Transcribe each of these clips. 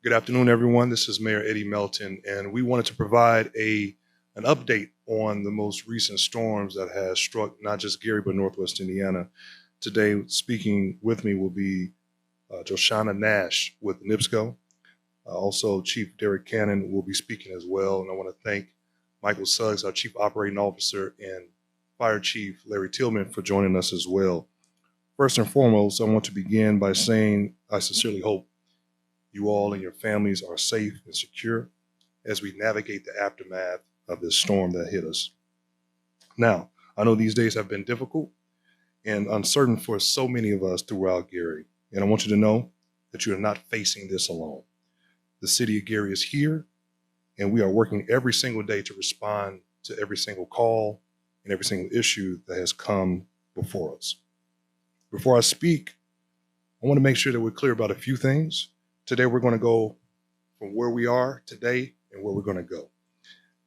Good afternoon, everyone. This is Mayor Eddie Melton, and we wanted to provide an update on the most recent storms that has struck not just Gary, but Northwest Indiana. Today, speaking with me will be Joshana Nash with NIPSCO. Also, Chief Derek Cannon will be speaking as well, and I want to thank Michael Suggs, our Chief Operating Officer, and Fire Chief Larry Tillman for joining us as well. First and foremost, I want to begin by saying I sincerely hope you all and your families are safe and secure as we navigate the aftermath of this storm that hit us. Now, I know these days have been difficult and uncertain for so many of us throughout Gary, and I want you to know that you are not facing this alone. The city of Gary is here, and we are working every single day to respond to every single call and every single issue that has come before us. Before I speak, I want to make sure that we're clear about a few things. Today, we're going to go from where we are today and where we're going to go.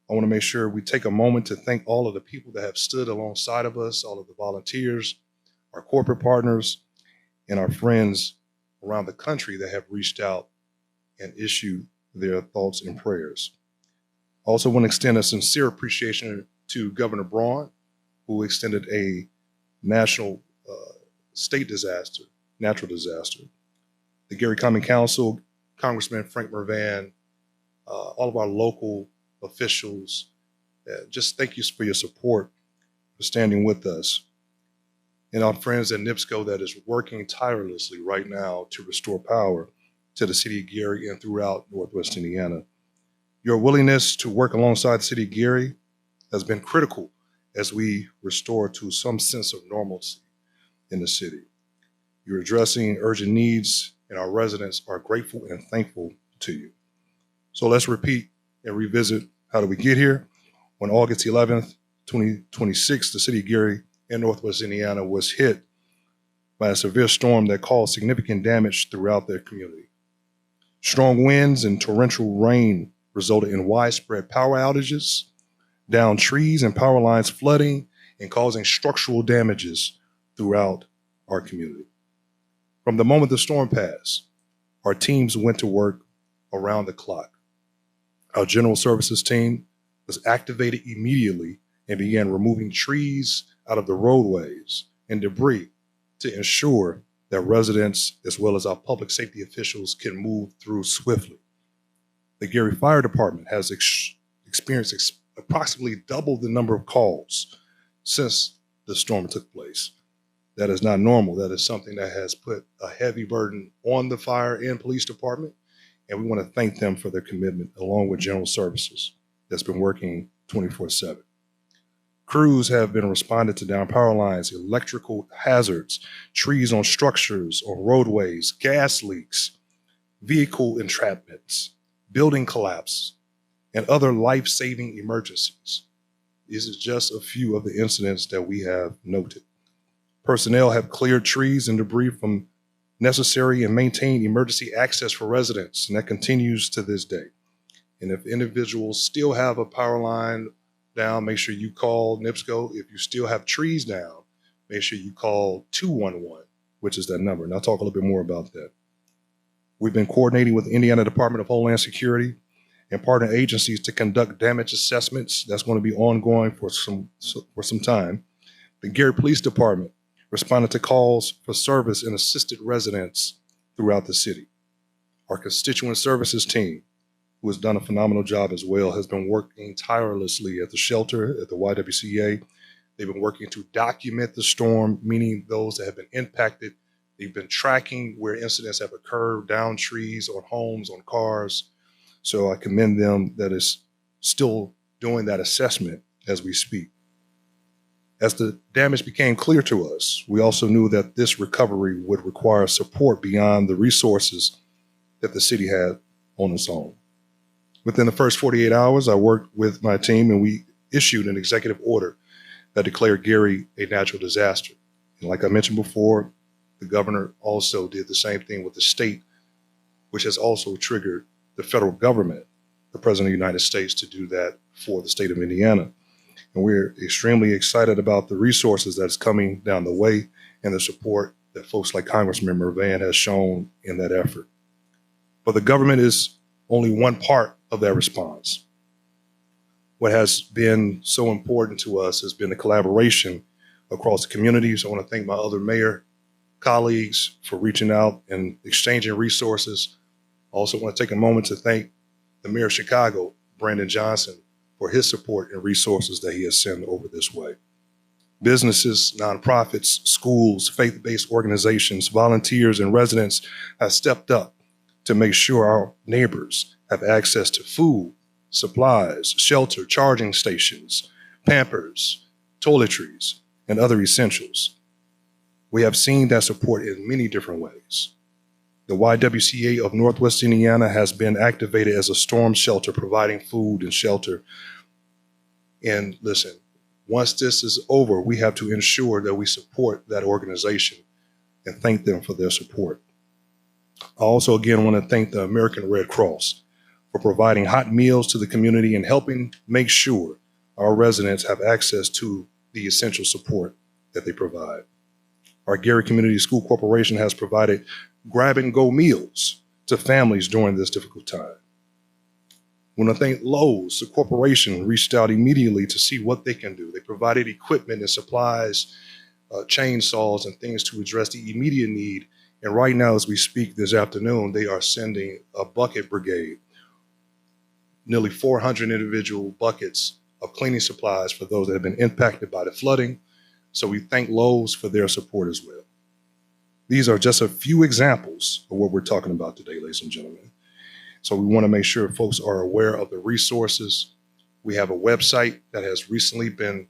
I want to make sure we take a moment to thank all of the people that have stood alongside of us, all of the volunteers, our corporate partners, and our friends around the country that have reached out and issued their thoughts and prayers. I also want to extend a sincere appreciation to Governor Braun, who extended a national state disaster, natural disaster. The Gary Common Council, Congressman Frank Mervan, all of our local officials, just thank you for your support, for standing with us. And our friends at NIPSCO that is working tirelessly right now to restore power to the city of Gary and throughout Northwest Indiana. Your willingness to work alongside the city of Gary has been critical as we restore to some sense of normalcy in the city. You're addressing urgent needs, and our residents are grateful and thankful to you. So let's repeat and revisit how did we get here. On August 11th, 2026, the city of Gary and Northwest Indiana was hit by a severe storm that caused significant damage throughout their community. Strong winds and torrential rain resulted in widespread power outages, downed trees and power lines flooding and causing structural damages throughout our community. From the moment the storm passed, our teams went to work around the clock. Our general services team was activated immediately and began removing trees out of the roadways and debris to ensure that residents as well as our public safety officials can move through swiftly. The Gary Fire Department has experienced approximately double the number of calls since the storm took place. That is not normal. That is something that has put a heavy burden on the fire and police department, and we want to thank them for their commitment, along with general services that's been working 24/7. Crews have been responded to down power lines, electrical hazards, trees on structures, on roadways, gas leaks, vehicle entrapments, building collapse, and other life-saving emergencies. These are just a few of the incidents that we have noted. Personnel have cleared trees and debris from necessary and maintained emergency access for residents, and that continues to this day. And if individuals still have a power line down, make sure you call NIPSCO. If you still have trees down, make sure you call 211, which is that number. And I'll talk a little bit more about that. We've been coordinating with the Indiana Department of Homeland Security and partner agencies to conduct damage assessments. That's going to be ongoing for some time. The Gary Police Department responded to calls for service and assisted residents throughout the city. Our constituent services team, who has done a phenomenal job as well, has been working tirelessly at the shelter, at the YWCA. They've been working to document the storm, meaning those that have been impacted. They've been tracking where incidents have occurred, down trees, on homes, on cars. So I commend them that is still doing that assessment as we speak. As the damage became clear to us, we also knew that this recovery would require support beyond the resources that the city had on its own. Within the first 48 hours, I worked with my team and we issued an executive order that declared Gary a natural disaster. And like I mentioned before, the governor also did the same thing with the state, which has also triggered the federal government, the President of the United States, to do that for the state of Indiana. And we're extremely excited about the resources that's coming down the way and the support that folks like Congressman Mervan has shown in that effort. But the government is only one part of that response. What has been so important to us has been the collaboration across the communities. I want to thank my other mayor colleagues for reaching out and exchanging resources. I also want to take a moment to thank the mayor of Chicago, Brandon Johnson, for his support and resources that he has sent over this way. Businesses, nonprofits, schools, faith-based organizations, volunteers, and residents have stepped up to make sure our neighbors have access to food, supplies, shelter, charging stations, Pampers, toiletries, and other essentials. We have seen that support in many different ways. The YWCA of Northwest Indiana has been activated as a storm shelter, providing food and shelter. And listen, once this is over, we have to ensure that we support that organization and thank them for their support. I also, again, want to thank the American Red Cross for providing hot meals to the community and helping make sure our residents have access to the essential support that they provide. Our Gary Community School Corporation has provided grab-and-go meals to families during this difficult time. I want to thank Lowe's. The corporation reached out immediately to see what they can do. They provided equipment and supplies, chainsaws, and things to address the immediate need. And right now, as we speak this afternoon, they are sending a bucket brigade, nearly 400 individual buckets of cleaning supplies for those that have been impacted by the flooding. So we thank Lowe's for their support as well. These are just a few examples of what we're talking about today, ladies and gentlemen. So we want to make sure folks are aware of the resources. We have a website that has recently been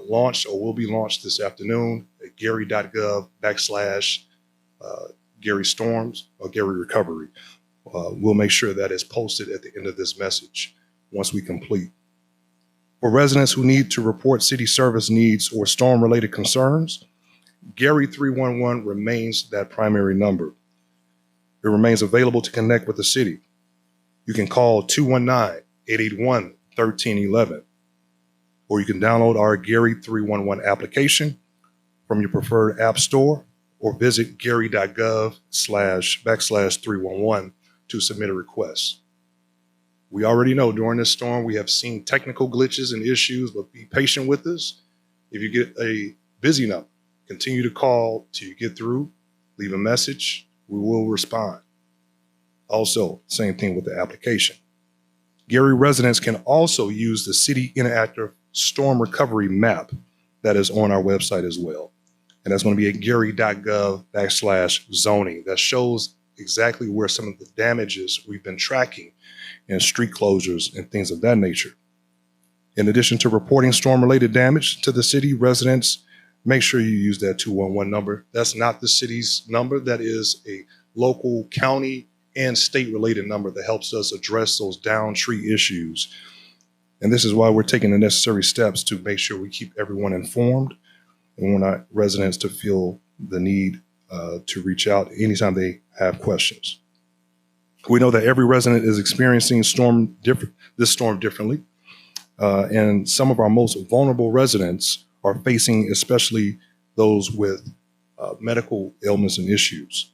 launched or will be launched this afternoon at gary.gov/Gary Storms or Gary Recovery. We'll make sure that is posted at the end of this message once we complete. For residents who need to report city service needs or storm-related concerns, Gary 311 remains that primary number. It remains available to connect with the city. You can call 219-881-1311, or you can download our Gary 311 application from your preferred app store or visit gary.gov/311 to submit a request. We already know during this storm, we have seen technical glitches and issues, but be patient with us. If you get a busy number, continue to call till you get through, leave a message, we will respond. Also, same thing with the application. Gary residents can also use the City Interactive Storm Recovery Map that is on our website as well. And that's going to be at gary.gov/zoning. That shows exactly where some of the damages we've been tracking and street closures and things of that nature. In addition to reporting storm-related damage to the city, residents, make sure you use that 211 number. That's not the city's number. That is a local, county, and state-related number that helps us address those down tree issues. And this is why we're taking the necessary steps to make sure we keep everyone informed and want our residents to feel the need to reach out anytime they have questions. We know that every resident is experiencing this storm differently. And some of our most vulnerable residents are facing, especially those with medical ailments and issues.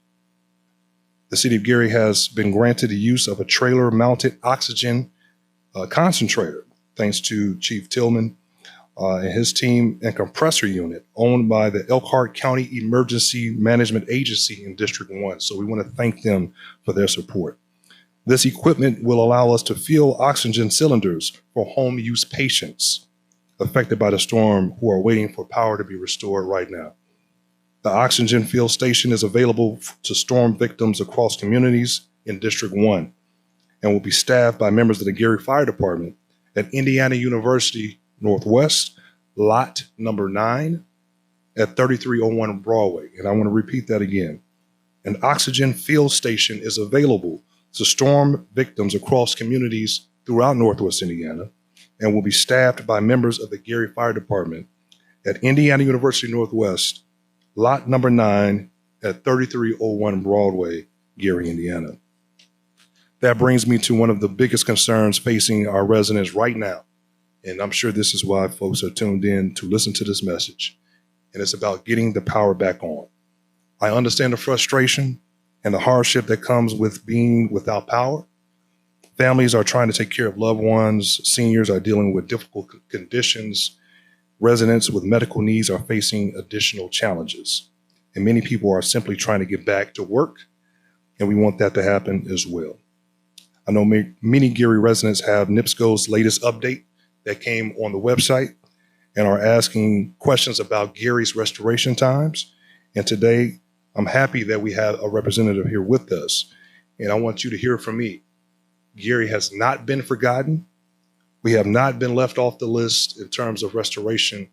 The City of Gary has been granted the use of a trailer-mounted oxygen concentrator, thanks to Chief Tillman and his team, and compressor unit owned by the Elkhart County Emergency Management Agency in District 1. So we want to thank them for their support. This equipment will allow us to fill oxygen cylinders for home use patients affected by the storm who are waiting for power to be restored right now. The oxygen fill station is available to storm victims across communities in District 1 and will be staffed by members of the Gary Fire Department at Indiana University Northwest, lot number 9 at 3301 Broadway. And I want to repeat that again. An oxygen fill station is available to storm victims across communities throughout Northwest Indiana and will be staffed by members of the Gary Fire Department at Indiana University Northwest, lot number 9 at 3301 Broadway, Gary, Indiana. That brings me to one of the biggest concerns facing our residents right now. And I'm sure this is why folks are tuned in to listen to this message. And it's about getting the power back on. I understand the frustration and the hardship that comes with being without power. Families are trying to take care of loved ones. Seniors are dealing with difficult conditions. Residents with medical needs are facing additional challenges. And many people are simply trying to get back to work, and we want that to happen as well. I know many Gary residents have NIPSCO's latest update that came on the website and are asking questions about Gary's restoration times. And today, I'm happy that we have a representative here with us. And I want you to hear from me. Gary has not been forgotten. We have not been left off the list in terms of restoration,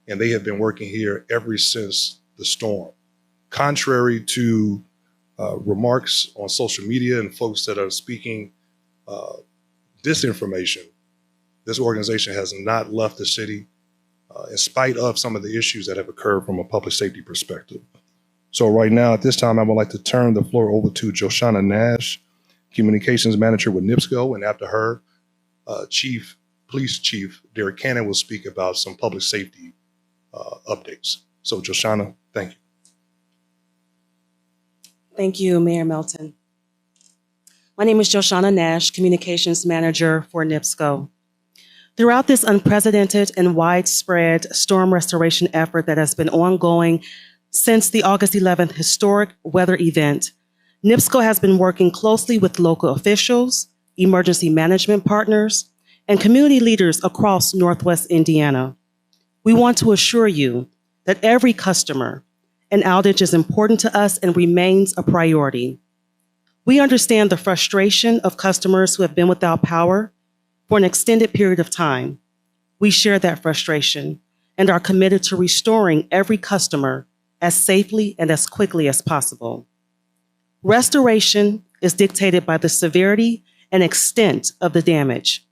and they have been working here ever since the storm. Contrary to remarks on social media and folks that are speaking disinformation, this organization has not left the city in spite of some of the issues that have occurred from a public safety perspective. So right now, at this time, I would like to turn the floor over to Joshana Nash, Communications Manager with NIPSCO, and after her, Police Chief Derek Cannon will speak about some public safety updates. So Joshana, thank you. Thank you, Mayor Melton. My name is Joshana Nash, Communications Manager for NIPSCO. Throughout this unprecedented and widespread storm restoration effort that has been ongoing since the August 11th historic weather event, NIPSCO has been working closely with local officials, emergency management partners, and community leaders across Northwest Indiana. We want to assure you that every customer, an outage is important to us and remains a priority. We understand the frustration of customers who have been without power for an extended period of time. We share that frustration and are committed to restoring every customer as safely and as quickly as possible. Restoration is dictated by the severity and extent of the damage.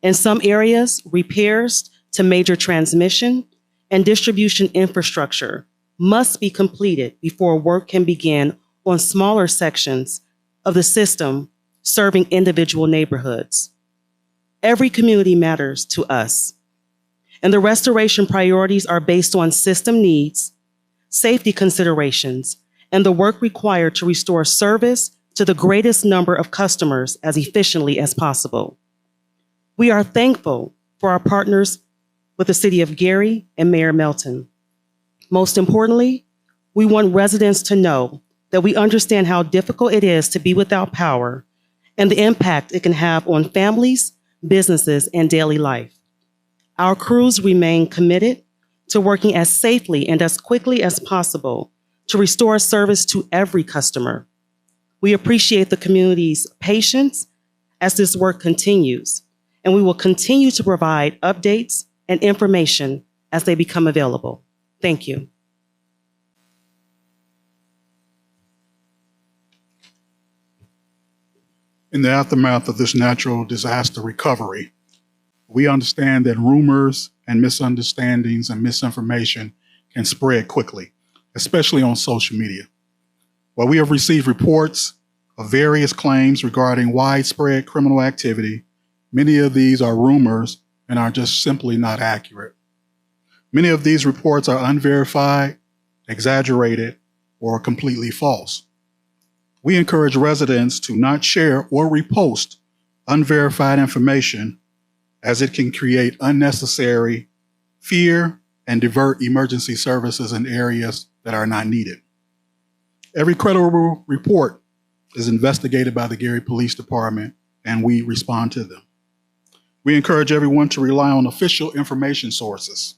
In some areas, repairs to major transmission and distribution infrastructure must be completed before work can begin on smaller sections of the system serving individual neighborhoods. Every community matters to us, and the restoration priorities are based on system needs, safety considerations, and the work required to restore service to the greatest number of customers as efficiently as possible. We are thankful for our partners with the City of Gary and Mayor Melton. Most importantly, we want residents to know that we understand how difficult it is to be without power and the impact it can have on families, businesses, and daily life. Our crews remain committed to working as safely and as quickly as possible to restore service to every customer. We appreciate the community's patience as this work continues, and we will continue to provide updates and information as they become available. Thank you. In the aftermath of this natural disaster recovery, we understand that rumors and misunderstandings and misinformation can spread quickly, especially on social media. While we have received reports of various claims regarding widespread criminal activity, many of these are rumors and are just simply not accurate. Many of these reports are unverified, exaggerated, or completely false. We encourage residents to not share or repost unverified information, as it can create unnecessary fear and divert emergency services in areas that are not needed. Every credible report is investigated by the Gary Police Department, and we respond to them. We encourage everyone to rely on official information sources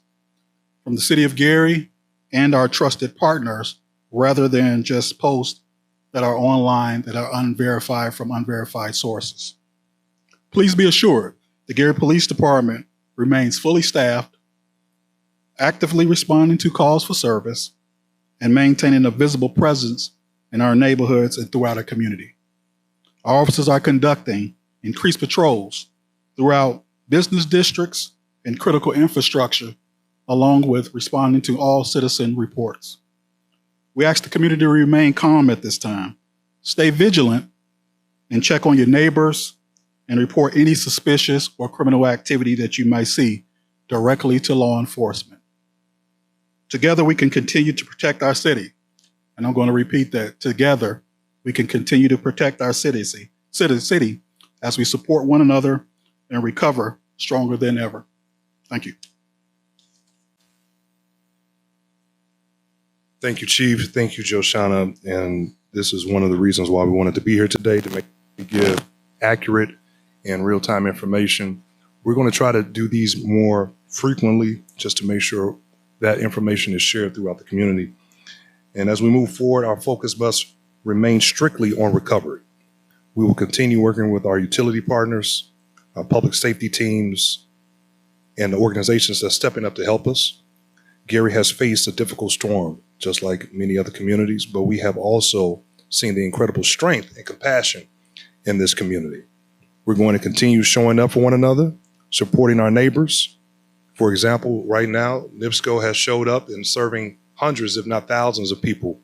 from the City of Gary and our trusted partners, rather than just posts that are online that are unverified from unverified sources. Please be assured the Gary Police Department remains fully staffed, actively responding to calls for service, and maintaining a visible presence in our neighborhoods and throughout our community. Our officers are conducting increased patrols throughout business districts and critical infrastructure, along with responding to all citizen reports. We ask the community to remain calm at this time. Stay vigilant and check on your neighbors and report any suspicious or criminal activity that you might see directly to law enforcement. Together, we can continue to protect our city. And I'm going to repeat that. Together, we can continue to protect our city as we support one another and recover stronger than ever. Thank you. Thank you, Chief. Thank you, Joshana. And this is one of the reasons why we wanted to be here today, to give accurate and real-time information. We're going to try to do these more frequently just to make sure that information is shared throughout the community. And as we move forward, our focus must remain strictly on recovery. We will continue working with our utility partners, our public safety teams, and the organizations that are stepping up to help us. Gary has faced a difficult storm, just like many other communities, but we have also seen the incredible strength and compassion in this community. We're going to continue showing up for one another, supporting our neighbors. For example, right now, NIPSCO has showed up and serving hundreds, if not thousands of people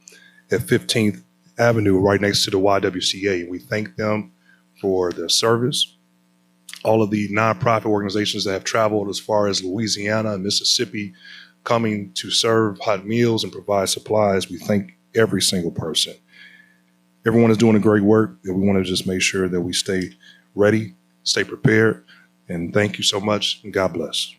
at 15th Avenue right next to the YWCA. We thank them for their service. All of the nonprofit organizations that have traveled as far as Louisiana and Mississippi coming to serve hot meals and provide supplies, we thank every single person. Everyone is doing a great work, and we want to just make sure that we stay ready, stay prepared, and thank you so much, and God bless.